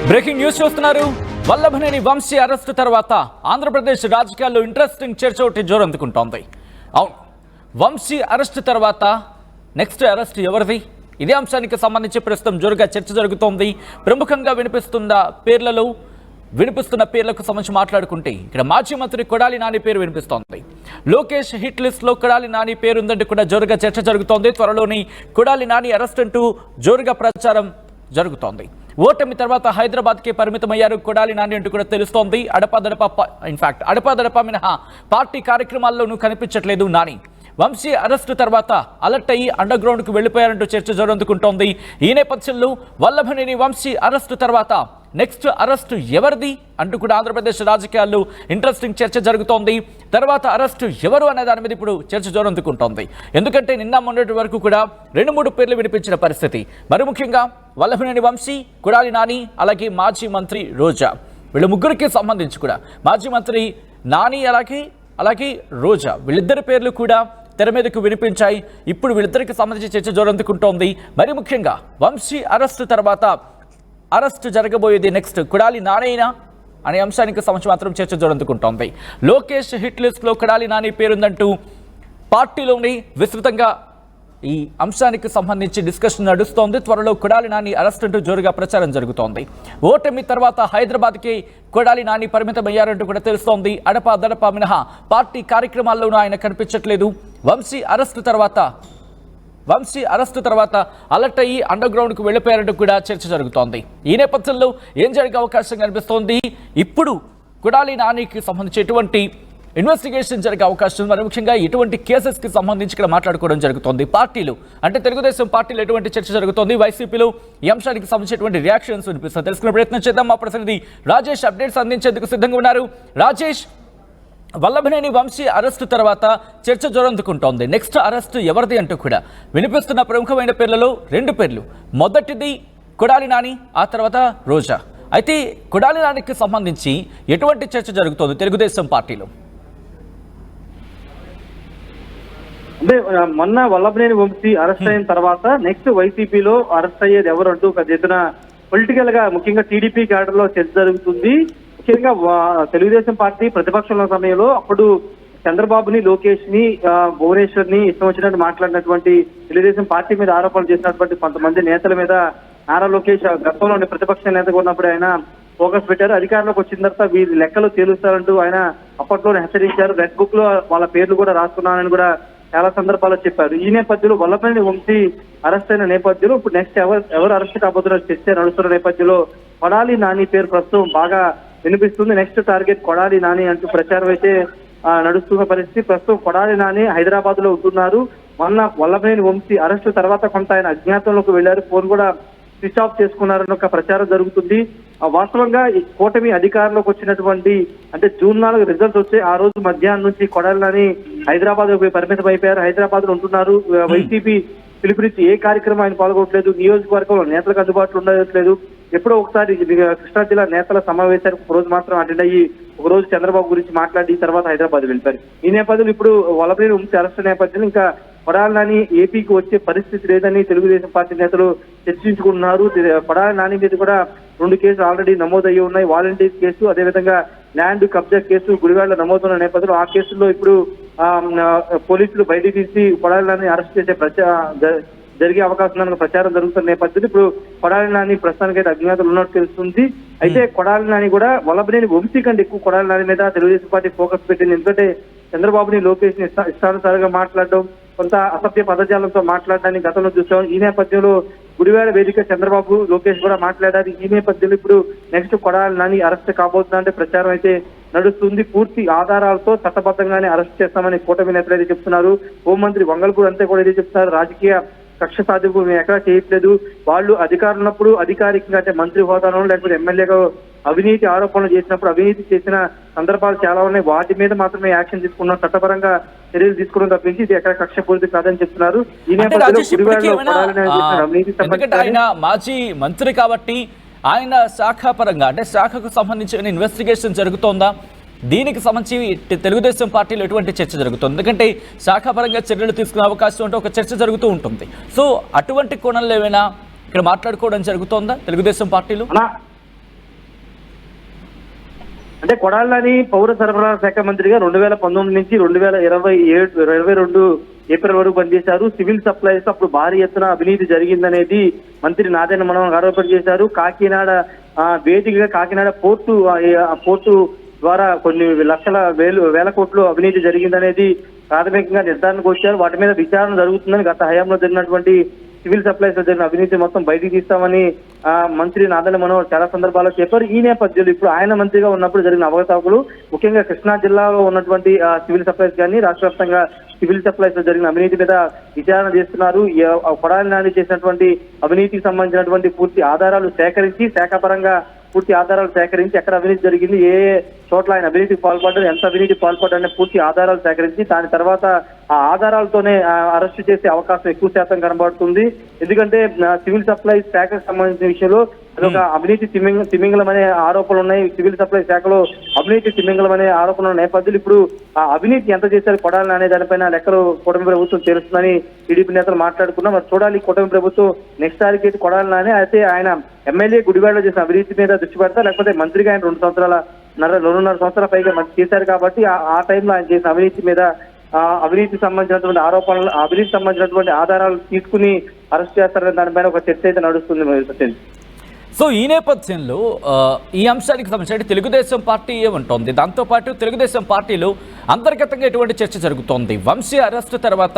Breaking news చూస్తున్నారు. Vallabhaneni Vamsi arrest తర్వాత ఆంధ్రప్రదేశ్ రాజకీయాల్లో ఇంట్రెస్టింగ్ చర్చ ఒకటి జోరందుకుంటోంది. అవును, వంశీ అరెస్టు తర్వాత నెక్స్ట్ అరెస్ట్ ఎవరిది? ఇదే అంశానికి సంబంధించి ప్రస్తుతం జోరుగా చర్చ జరుగుతోంది. ప్రముఖంగా వినిపిస్తున్న పేర్లకు సంబంధించి మాట్లాడుకుంటే ఇక్కడ మాజీ మంత్రి కొడాలి నాని పేరు వినిపిస్తోంది. లోకేష్ హిట్ లిస్ట్ లో కొడాలి నాని పేరు ఉందంటూ కూడా జోరుగా చర్చ జరుగుతోంది. త్వరలోని కొడాలి నాని అరెస్ట్ అంటూ జోరుగా ప్రచారం జరుగుతోంది. ఓటమి తర్వాత హైదరాబాద్కి పరిమితమయ్యారు కొడాలి నాని అంటూ కూడా తెలుస్తోంది. అడపాదడపా మినహా పార్టీ కార్యక్రమాల్లోనూ కనిపించట్లేదు నాని. వంశీ అరెస్టు తర్వాత అలర్ట్ అయ్యి అండర్ గ్రౌండ్ కు వెళ్లిపోయారంటూ చర్చ జోరందుకుంటోంది. ఈ నేపథ్యంలో వల్లభనేని వంశీ అరెస్టు తర్వాత నెక్స్ట్ అరెస్టు ఎవరిది అంటూ కూడా ఆంధ్రప్రదేశ్ రాజకీయాల్లో ఇంట్రెస్టింగ్ చర్చ జరుగుతోంది. తర్వాత అరెస్టు ఎవరు అనే దాని మీద ఇప్పుడు చర్చ జోరందుకుంటోంది. ఎందుకంటే నిన్న మొన్నటి వరకు కూడా 2-3 పేర్లు వినిపించిన పరిస్థితి. మరి ముఖ్యంగా వల్లభనేని వంశీ, కొడాలి నాని, అలాగే మాజీ మంత్రి రోజా, వీళ్ళ ముగ్గురికి సంబంధించి కూడా మాజీ మంత్రి నాని అలాగే రోజా, వీళ్ళిద్దరి పేర్లు కూడా తెర మీదకు వినిపించాయి. ఇప్పుడు వీళ్ళిద్దరికి సంబంధించి చర్చ జోరందుకుంటోంది. మరి ముఖ్యంగా వంశీ అరెస్టు తర్వాత అరెస్టు జరగబోయేది నెక్స్ట్ కొడాలి నానేనా అనే అంశానికి సంబంధించి మాత్రం చర్చ జోరందుకుంటోంది. లోకేష్ హిట్ లిస్ట్లో కొడాలి నాని పేరుందంటూ పార్టీలోని విస్తృతంగా ఈ అంశానికి సంబంధించి డిస్కషన్ నడుస్తోంది. త్వరలో కొడాలి నాని అరెస్ట్ అంటూ జోరుగా ప్రచారం జరుగుతోంది. ఓటమి తర్వాత హైదరాబాద్కి కొడాలి నాని పరిమితమయ్యారంటూ కూడా తెలుస్తోంది. అడపా మినహా పార్టీ కార్యక్రమాల్లోనూ ఆయన కనిపించట్లేదు. వంశీ అరెస్టు తర్వాత అలర్ట్ అయ్యి అండర్ గ్రౌండ్ కు వెళ్లిపోయారంటూ కూడా చర్చ జరుగుతోంది. ఈ నేపథ్యంలో ఏం జరిగే అవకాశం కనిపిస్తోంది? ఇప్పుడు కొడాలి నానికి సంబంధించి ఎటువంటి ఇన్వెస్టిగేషన్ జరిగే అవకాశం, మరి ముఖ్యంగా ఎటువంటి కేసెస్ కి సంబంధించి ఇక్కడ మాట్లాడుకోవడం జరుగుతోంది. పార్టీలు అంటే తెలుగుదేశం పార్టీలో ఎటువంటి చర్చ జరుగుతోంది, వైసీపీలో ఈ అంశానికి సంబంధించినటువంటి రియాక్షన్స్ వినిపిస్తుంది. తెలుసుకునే ప్రయత్నం చేద్దాం. మా ప్రతినిధి రాజేష్ అప్డేట్స్ అందించేందుకు సిద్ధంగా ఉన్నారు. రాజేష్, వల్లభనేని వంశీ అరెస్టు తర్వాత చర్చ జోరందుకుంటోంది. నెక్స్ట్ అరెస్టు ఎవరిది అంటూ కూడా వినిపిస్తున్న ప్రముఖమైన పేర్లలో 2 పేర్లు. మొదటిది కొడాలి నాని, ఆ తర్వాత రోజా. అయితే కొడాలి నానికి సంబంధించి ఎటువంటి చర్చ జరుగుతోంది తెలుగుదేశం పార్టీలో? అంటే మొన్న వల్లభనేని వంశీ అరెస్ట్ అయిన తర్వాత నెక్స్ట్ వైసీపీలో అరెస్ట్ అయ్యేది ఎవరు అంటూ ఒక ఎత్తున పొలిటికల్ గా ముఖ్యంగా టీడీపీ క్యాడర్ లో చర్చ జరుగుతుంది. ముఖ్యంగా తెలుగుదేశం పార్టీ ప్రతిపక్షంలో సమయంలో అప్పుడు చంద్రబాబుని, లోకేష్ ని, భువనేశ్వర్ ని ఇష్టం వచ్చినట్టు మాట్లాడినటువంటి తెలుగుదేశం పార్టీ మీద ఆరోపణలు చేసినటువంటి కొంతమంది నేతల మీద నారా లోకేష్ గతంలోని ప్రతిపక్ష నేతగా ఉన్నప్పుడు ఆయన ఫోకస్ పెట్టారు. అధికారంలోకి వచ్చిన తర్వాత వీరి లెక్కలు తేలుస్తారంటూ ఆయన అప్పట్లోనే హెచ్చరించారు. రెడ్ బుక్ లో వాళ్ళ పేర్లు కూడా రాసుకున్నానని కూడా చాలా సందర్భాల్లో చెప్పారు. ఈ నేపథ్యంలో వల్లభనేని వంశీ అరెస్ట్ అయిన నేపథ్యంలో ఇప్పుడు నెక్స్ట్ ఎవరు అరెస్ట్ కాబోతున్న చర్చ నడుస్తున్న నేపథ్యంలో కొడాలి నాని పేరు ప్రస్తుతం బాగా వినిపిస్తుంది. నెక్స్ట్ టార్గెట్ కొడాలి నాని అంటూ ప్రచారం అయితే నడుస్తున్న పరిస్థితి. ప్రస్తుతం కొడాలి నాని హైదరాబాద్ లో ఉంటున్నారు. మొన్న వల్లభనేని వంశీ అరెస్టు తర్వాత కొంత ఆయన అజ్ఞాతంలోకి వెళ్లారు. ఫోన్ కూడా స్విచ్ ఆఫ్ చేసుకున్నారని ఒక ప్రచారం జరుగుతుంది. వాస్తవంగా ఈ కూటమి అధికారంలోకి వచ్చినటువంటి అంటే June 4 రిజల్ట్స్ వచ్చే ఆ రోజు మధ్యాహ్నం నుంచి కొడాలి నాని హైదరాబాద్ పరిమితం అయిపోయారు. హైదరాబాద్ లో ఉంటున్నారు. వైసీపీ పిలుపునిచ్చి ఏ కార్యక్రమం ఆయన పాల్గొనట్లేదు. నియోజకవర్గంలో నేతలకు అందుబాటులో ఉండట్లేదు. ఎప్పుడో ఒకసారి కృష్ణా జిల్లా నేతల సమావేశానికి ఒక రోజు మాత్రం అటెండ్ అయ్యి ఒక రోజు చంద్రబాబు గురించి మాట్లాడి తర్వాత హైదరాబాద్ వెళ్ళిపోయారు. ఈ నేపథ్యంలో ఇప్పుడు వల్లభనేని వంశీ అరెస్ట్ నేపథ్యంలో ఇంకా కొడాలి నాని ఏపీకి వచ్చే పరిస్థితి లేదని తెలుగుదేశం పార్టీ నేతలు చర్చించుకుంటున్నారు. కొడాలి నాని మీద కూడా 2 కేసులు ఆల్రెడీ నమోదయ్యి ఉన్నాయి. వాలంటీర్ కేసు, అదేవిధంగా ల్యాండ్ కబ్జా కేసు గుడివాడలో నమోదున్న నేపథ్యంలో ఆ కేసుల్లో ఇప్పుడు పోలీసులు బయటికి తీసి కొడాలి నాని అరెస్ట్ చేసే జరిగే అవకాశం ఉందన్న ప్రచారం జరుగుతున్న నేపథ్యంలో ఇప్పుడు కొడాలి నాని ప్రస్తుతానికైతే అజ్ఞాతులు ఉన్నట్టు తెలుస్తుంది. అయితే కొడాలి నాని కూడా వల్లభనేని వంశీ కంటే ఎక్కువ కొడాలి నాని మీద తెలుగుదేశం పార్టీ ఫోకస్ పెట్టింది. ఎందుకంటే చంద్రబాబుని, లోకేష్ ని ఇష్టానుసారంగా మాట్లాడడం, కొంత అసభ్య పదజాలంతో మాట్లాడడాన్ని గతంలో చూసాం. ఈ నేపథ్యంలో గుడివాడ వేదిక చంద్రబాబు, లోకేష్ కూడా మాట్లాడారు. ఈ నేపథ్యంలో ఇప్పుడు నెక్స్ట్ కొడాలి నాని అరెస్ట్ కాబోతుందంటే ప్రచారం అయితే నడుస్తుంది. పూర్తి ఆధారాలతో చట్టబద్ధంగానే అరెస్ట్ చేస్తామని కూటమి నేతలు అయితే చెప్తున్నారు. హోంమంత్రి వంగల్పూర్ అంతే కూడా ఇదే చెప్తున్నారు. రాజకీయ కక్ష సాధింపు మేము ఎక్కడా చేయట్లేదు. వాళ్ళు అధికారం ఉన్నప్పుడు అధికారికంగా అంటే మంత్రి హోదాలో లేకపోతే ఎమ్మెల్యేగా అవినీతి ఆరోపణలు చేసినప్పుడు అవినీతి చేసిన సందర్భాలు చాలా ఉన్నాయి. వాటి మీద మాత్రమే యాక్షన్ తీసుకున్నాం, చట్టపరంగా చర్యలు తీసుకోవడం తప్పించి ఇది ఎక్కడ కక్ష పూర్తి కాదని చెప్తున్నారు. ఈ నేపథ్యంలో ఆయన మాజీ మంత్రి కాబట్టి ఆయన శాఖాపరంగా అంటే శాఖకు సంబంధించిన ఇన్వెస్టిగేషన్ జరుగుతోందా? దీనికి సంబంధించి తెలుగుదేశం పార్టీలో ఎటువంటి చర్చ జరుగుతుంది? ఎందుకంటే శాఖాపరంగా చర్యలు తీసుకునే అవకాశం ఉంటే ఒక చర్చ జరుగుతూ ఉంటుంది. సో అటువంటి కోణంలో ఏమైనా ఇక్కడ మాట్లాడుకోవడం జరుగుతోందా తెలుగుదేశం పార్టీలో? అంటే కొడాలని పౌర సరఫరాల శాఖ మంత్రిగా 2019 నుంచి 2022 ఏప్రిల్ వరకు పనిచేశారు. సివిల్ సప్లైస్ అప్పుడు భారీ ఎత్తున అవినీతి జరిగిందనేది మంత్రి నాదెండ్ల మనోహర్ ఆరోపణ చేశారు. కాకినాడ వేదికగా కాకినాడ పోర్టు ద్వారా కొన్ని వేల కోట్లు అవినీతి జరిగిందనేది ప్రాథమికంగా నిర్ధారణకు వచ్చారు. వాటి మీద విచారణ జరుగుతుందని గత హయాంలో జరిగినటువంటి సివిల్ సప్లైస్ లో జరిగిన అవినీతి మొత్తం బయటికి తీస్తామని మంత్రి నాదెండ్ల మనోహర్ చాలా సందర్భాల్లో చెప్పారు. ఈ నేపథ్యంలో ఇప్పుడు ఆయన మంత్రిగా ఉన్నప్పుడు జరిగిన అవకతవకలు, ముఖ్యంగా కృష్ణా జిల్లాలో ఉన్నటువంటి సివిల్ సప్లైస్ కానీ రాష్ట్ర వ్యాప్తంగా సివిల్ సప్లైస్ లో జరిగిన అవినీతి మీద విచారణ చేస్తున్నారు. కొడాలి నాని చేసినటువంటి అవినీతికి సంబంధించినటువంటి పూర్తి ఆధారాలు సేకరించి, శాఖపరంగా పూర్తి ఆధారాలు సేకరించి ఎక్కడ అవినీతి జరిగింది, ఏ చోట్ల ఆయన అవినీతికి పాల్పడ్డారు, ఎంత అవినీతి పాల్పడ్డారనే పూర్తి ఆధారాలు సేకరించి దాని తర్వాత ఆ ఆధారాలతోనే అరెస్టు చేసే అవకాశం ఎక్కువ శాతం కనబడుతుంది. ఎందుకంటే సివిల్ సప్లైస్ శాఖకు సంబంధించిన విషయంలో అదొక అవినీతి తిమింగలం అనే ఆరోపణలు ఉన్నాయి. సివిల్ సప్లై శాఖలో అవినీతి తిమింగలం అనే ఆరోపణల నేపథ్యంలో ఇప్పుడు ఆ అవినీతి ఎంత చేశారు కొడాలి అనే దానిపైన లెక్కలు కూటమి ప్రభుత్వం తెలుస్తుందని టీడీపీ నేతలు మాట్లాడుకున్నాం. మరి చూడాలి కూటమి ప్రభుత్వం నెక్స్ట్ టార్గెట్ కొడాలి నాని అయితే ఆయన ఎమ్మెల్యే గుడివాడలో చేసిన అవినీతి మీద దృష్టి పెడతా, లేకపోతే మంత్రిగా ఆయన 2.5 సంవత్సరాల పైగా మంత్రి చేశారు కాబట్టి ఆ టైంలో ఆయన చేసిన అవినీతి మీద అవినీతికి సంబంధించినటువంటి ఆరోపణలు, అవినీతికి సంబంధించినటువంటి ఆధారాలు తీసుకుని అరెస్ట్ చేస్తారనే దానిపైన ఒక చర్చ అయితే నడుస్తుంది. సో ఈ నేపథ్యంలో ఈ అంశానికి సంబంధించి తెలుగుదేశం పార్టీ ఏమంటోంది, దాంతోపాటు తెలుగుదేశం పార్టీలో అంతర్గతంగా ఎటువంటి చర్చ జరుగుతోంది? వంశీ అరెస్టు తర్వాత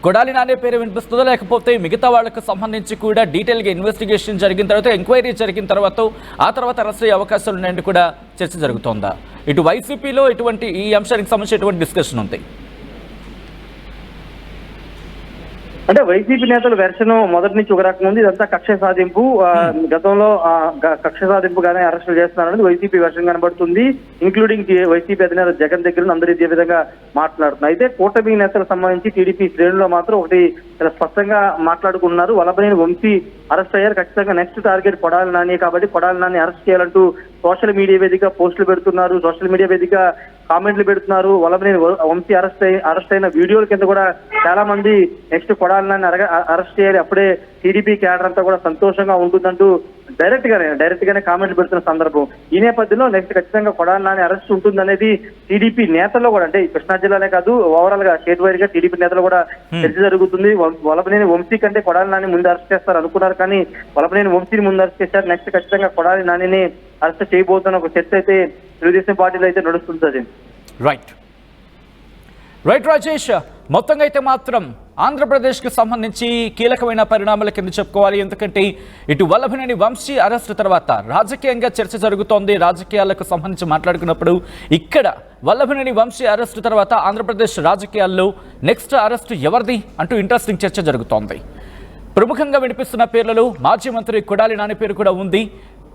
కొడాలి నాని పేరు వినిపిస్తుందో, లేకపోతే మిగతా వాళ్ళకు సంబంధించి కూడా డీటెయిల్గా ఇన్వెస్టిగేషన్ జరిగిన తర్వాత, ఎంక్వైరీ జరిగిన తర్వాత ఆ తర్వాత అరెస్ట్ అయ్యే అవకాశాలు ఉన్నాయంటే కూడా చర్చ జరుగుతోందా? ఇటు వైసీపీలో ఎటువంటి ఈ అంశానికి సంబంధించి ఎటువంటి డిస్కషన్ ఉంది? అంటే వైసీపీ నేతల వెర్షన్ మొదటి నుంచి ఒక రకం ఉంది. ఇదంతా కక్ష సాధింపు, గతంలో కక్ష సాధింపుగానే అరెస్టులు చేస్తున్నారనేది వైసీపీ వెర్షన్ కనబడుతుంది. ఇంక్లూడింగ్ వైసీపీ అధినేత జగన్ దగ్గర అందరూ ఇదే విధంగా మాట్లాడుతున్నారు. అయితే కూటమి నేతలకు సంబంధించి టీడీపీ శ్రేణుల్లో మాత్రం ఒకటి చాలా స్పష్టంగా మాట్లాడుకున్నారు. వల్లభనేని వంశీ అరెస్ట్ అయ్యారు, ఖచ్చితంగా నెక్స్ట్ టార్గెట్ కొడాలి నాని కాబట్టి కొడాలి నాని అరెస్ట్ చేయాలంటూ సోషల్ మీడియా వేదిక పోస్టులు పెడుతున్నారు, సోషల్ మీడియా వేదిక కామెంట్లు పెడుతున్నారు. వల్లభనేని వంశీ అరెస్ట్ అయిన వీడియోల కింద కూడా చాలా మంది నెక్స్ట్ కొడాలి నాని అరెస్ట్ చేయాలి, అప్పుడే టీడీపీ క్యాడర్ అంతా కూడా సంతోషంగా ఉంటుందంటూ డైరెక్ట్ గానే కామెంట్లు పెడుతున్న సందర్భం. ఈ నేపథ్యంలో నెక్స్ట్ ఖచ్చితంగా కొడాలి నాని అరెస్ట్ ఉంటుందనేది టీడీపీ నేతల్లో కూడా, అంటే కృష్ణా జిల్లానే కాదు ఓవరాల్ గా స్టేట్ వైడ్ గా టీడీపీ నేతలు కూడా చర్చ జరుగుతుంది. వల్లభనేని వంశీ కంటే కొడాలి నాని ముందు అరెస్ట్ చేస్తారు అనుకున్నారు, కానీ వల్లభనేని వంశీని ముందు అరెస్ట్ చేశారు. నెక్స్ట్ ఖచ్చితంగా కొడాలి నానిని అరెస్ట్ చేయబోతున్న ఒక చర్చ అయితే తెలుగుదేశం పార్టీలో అయితే నడుస్తుంది. రైట్ రాజేష్, మొత్తంగా అయితే మాత్రం ఆంధ్రప్రదేశ్కి సంబంధించి కీలకమైన పరిణామాల కింద చెప్పుకోవాలి. ఎందుకంటే ఇటు వల్లభనేని వంశీ అరెస్టు తర్వాత రాజకీయంగా చర్చ జరుగుతోంది. రాజకీయాలకు సంబంధించి మాట్లాడుకున్నప్పుడు ఇక్కడ వల్లభనేని వంశీ అరెస్టు తర్వాత ఆంధ్రప్రదేశ్ రాజకీయాల్లో నెక్స్ట్ అరెస్టు ఎవరిది అంటూ ఇంట్రెస్టింగ్ చర్చ జరుగుతోంది. ప్రముఖంగా వినిపిస్తున్న పేర్లలో మాజీ మంత్రి కొడాలి నాని పేరు కూడా ఉంది.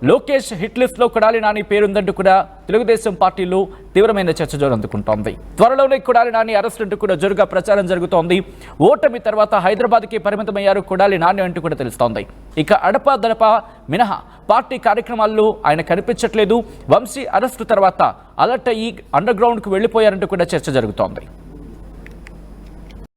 లోకేష్ హిట్ లిస్ట్ లో కొడాలి నాని పేరుందంటూ కూడా తెలుగుదేశం పార్టీలో తీవ్రమైన చర్చ జోరందుకుంటోంది. త్వరలోనే కొడాలి నాని అరెస్ట్ అంటూ కూడా జోరుగా ప్రచారం జరుగుతోంది. ఓటమి తర్వాత హైదరాబాద్కి పరిమితమయ్యారు కొడాలి నాని అంటూ కూడా తెలుస్తోంది. ఇక అడపదడప మినహా పార్టీ కార్యక్రమాల్లో ఆయన కనిపించట్లేదు. వంశీ అరెస్టు తర్వాత అలర్ట్ అయ్యి అండర్ గ్రౌండ్కు వెళ్లిపోయారంటూ కూడా చర్చ జరుగుతోంది.